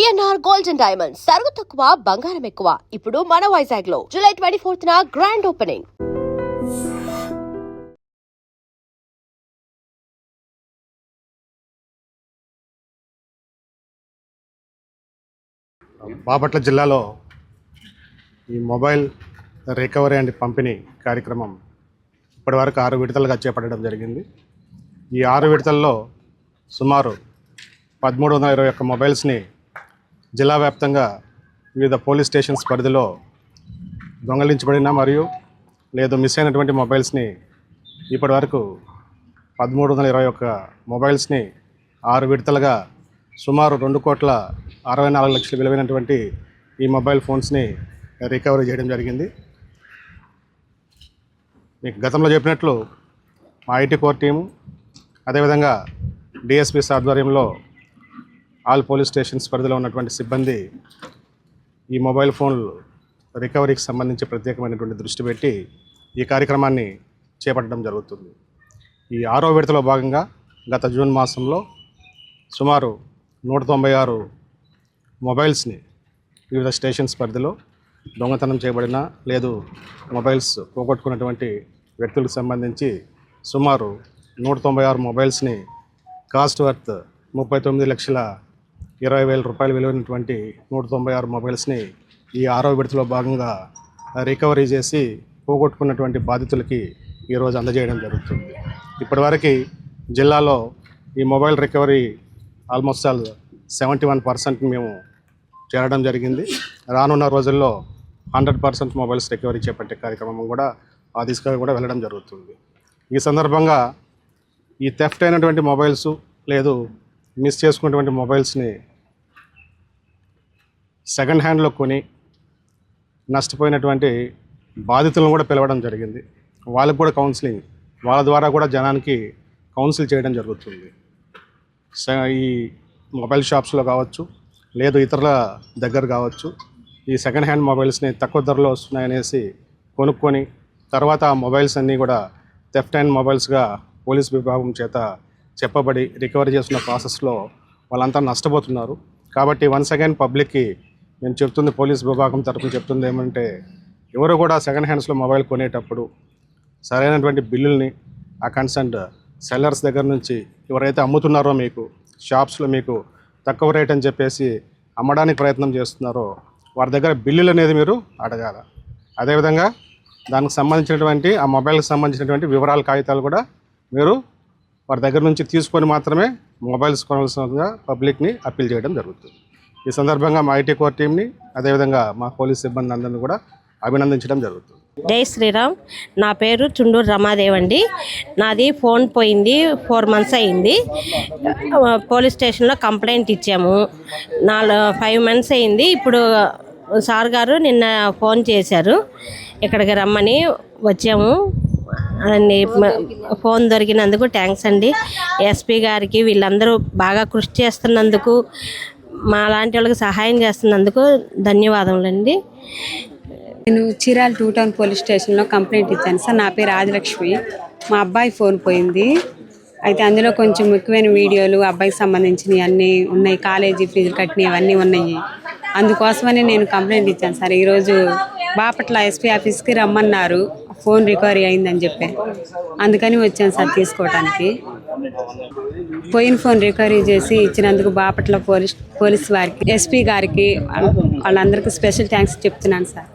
PNR gold and diamonds సరుకు తక్కువ బంగారం ఎక్కువ. ఇప్పుడు మన వైజాగ్ లో జూలై 24న గ్రాండ్ ఓపెనింగ్. బాపట్ల జిల్లాలో ఈ మొబైల్ రికవరీ అండ్ పంపిణీ కార్యక్రమం ఇప్పటివరకు 6 విడతలుగా చేపట్టడం జరిగింది. ఈ 6 విడతల్లో సుమారు 1321 మొబైల్స్ని జిల్లా వ్యాప్తంగా వివిధ పోలీస్ స్టేషన్స్ పరిధిలో దొంగలించబడిన మరియు లేదు మిస్ అయినటువంటి మొబైల్స్ని ఇప్పటివరకు 1321 మొబైల్స్ని 6 విడతలుగా సుమారు 2,64,00,000 విలువైనటువంటి ఈ మొబైల్ ఫోన్స్ని రికవరీ చేయడం జరిగింది. మీకు గతంలో చెప్పినట్లు మా ఐటీ కోర్ టీము అదేవిధంగా డిఎస్పీస్ ఆధ్వర్యంలో ఆల్ పోలీస్ స్టేషన్స్ పరిధిలో ఉన్నటువంటి సిబ్బంది ఈ మొబైల్ ఫోన్లు రికవరీకి సంబంధించి ప్రత్యేకమైనటువంటి దృష్టి పెట్టి ఈ కార్యక్రమాన్ని చేపట్టడం జరుగుతుంది. ఈ 6వ విడతలో భాగంగా గత జూన్ మాసంలో సుమారు 196 మొబైల్స్ని వివిధ స్టేషన్స్ పరిధిలో దొంగతనం చేయబడిన లేదు మొబైల్స్ పోగొట్టుకున్నటువంటి వ్యక్తులకు సంబంధించి సుమారు 196 మొబైల్స్ని కాస్ట్ వర్త్ 39,20,000 రూపాయలు విలువైనటువంటి 196 మొబైల్స్ని ఈ 6వ విడతలో భాగంగా రికవరీ చేసి పోగొట్టుకున్నటువంటి బాధితులకి ఈరోజు అందజేయడం జరుగుతుంది. ఇప్పటివరకు జిల్లాలో ఈ మొబైల్ రికవరీ ఆల్మోస్ట్ 71% మేము చేరడం జరిగింది. రానున్న రోజుల్లో 100% మొబైల్స్ రికవరీ చేపట్టే కార్యక్రమం కూడా ఆ దిశగా కూడా వెళ్ళడం జరుగుతుంది. ఈ సందర్భంగా ఈ థెఫ్ట్ అయినటువంటి మొబైల్స్ లేదు మిస్ చేసుకున్నటువంటి మొబైల్స్ని సెకండ్ హ్యాండ్లో కొని నష్టపోయినటువంటి బాధితులను కూడా పిలవడం జరిగింది. వాళ్ళకు కూడా కౌన్సిలింగ్ వాళ్ళ ద్వారా కూడా జనానికి కౌన్సిల్ చేయడం జరుగుతుంది. ఈ మొబైల్ షాప్స్లో కావచ్చు లేదు ఇతరుల దగ్గర కావచ్చు ఈ సెకండ్ హ్యాండ్ మొబైల్స్ని తక్కువ ధరలో వస్తున్నాయనేసి కొనుక్కొని తర్వాత ఆ మొబైల్స్ అన్నీ కూడా థెఫ్ట్ అయిన మొబైల్స్గా పోలీస్ విభాగం చేత చెప్పబడి రికవరీ చేస్తున్న ప్రాసెస్లో వాళ్ళంతా నష్టపోతున్నారు. కాబట్టి వన్స్ అగైన్ పబ్లిక్కి నేను చెప్తుంది, పోలీస్ విభాగం తరఫున చెప్తుంది ఏమంటే ఎవరు కూడా సెకండ్ హ్యాండ్స్లో మొబైల్ కొనేటప్పుడు సరైనటువంటి బిల్లుల్ని ఆ కన్సర్న్ సెల్లర్స్ దగ్గర నుంచి ఎవరైతే అమ్ముతున్నారో మీకు షాప్స్లో మీకు తక్కువ రేట్ అని చెప్పేసి అమ్మడానికి ప్రయత్నం చేస్తున్నారో వారి దగ్గర బిల్లులు అనేది మీరు అడగాల. అదేవిధంగా దానికి సంబంధించినటువంటి ఆ మొబైల్కి సంబంధించినటువంటి వివరాల కాగితాలు కూడా మీరు వారి దగ్గర నుంచి తీసుకొని మాత్రమే మొబైల్స్ కొనవలసిందిగా పబ్లిక్ని అప్పీల్ చేయడం జరుగుతుంది. ఈ సందర్భంగా మా ఐటీ కోర్ టీంని అదేవిధంగా మా పోలీస్ సిబ్బంది అందరినీ కూడా అభినందించడం జరుగుతుంది. జై శ్రీరామ్. నా పేరు చుండూరు రమాదేవి అండి. నాది ఫోన్ పోయింది, 4 months అయింది. పోలీస్ స్టేషన్లో కంప్లైంట్ ఇచ్చాము. 5 months అయింది. ఇప్పుడు సార్ గారు నిన్న ఫోన్ చేశారు, ఇక్కడికి రమ్మని వచ్చాము అండి. ఫోన్ దొరికినందుకు థ్యాంక్స్ అండి. ఎస్పీ గారికి వీళ్ళందరూ బాగా కృషి చేస్తున్నందుకు, మా లాంటి వాళ్ళకి సహాయం చేస్తున్నందుకు ధన్యవాదములండి. నేను చీరాల 2 Town పోలీస్ స్టేషన్లో కంప్లైంట్ ఇచ్చాను సార్. నా పేరు రాజలక్ష్మి. మా అబ్బాయి ఫోన్ పోయింది. అయితే అందులో కొంచెం ముఖ్యమైన వీడియోలు అబ్బాయికి సంబంధించినవి అన్నీ ఉన్నాయి, కాలేజీ ఫీజులు కట్టినవి అవన్నీ ఉన్నాయి. అందుకోసమని నేను కంప్లైంట్ ఇచ్చాను సార్. ఈరోజు బాపట్ల ఎస్పీ ఆఫీస్కి రమ్మన్నారు, ఫోన్ రికవరీ అయిందని చెప్పి. అందుకని వచ్చాను సార్ తీసుకోవడానికి. పోయిన ఫోన్ రికవరీ చేసి ఇచ్చినందుకు బాపట్ల పోలీస్ వారికి, ఎస్పీ గారికి, వాళ్ళందరికీ స్పెషల్ థ్యాంక్స్ చెప్తున్నాను సార్.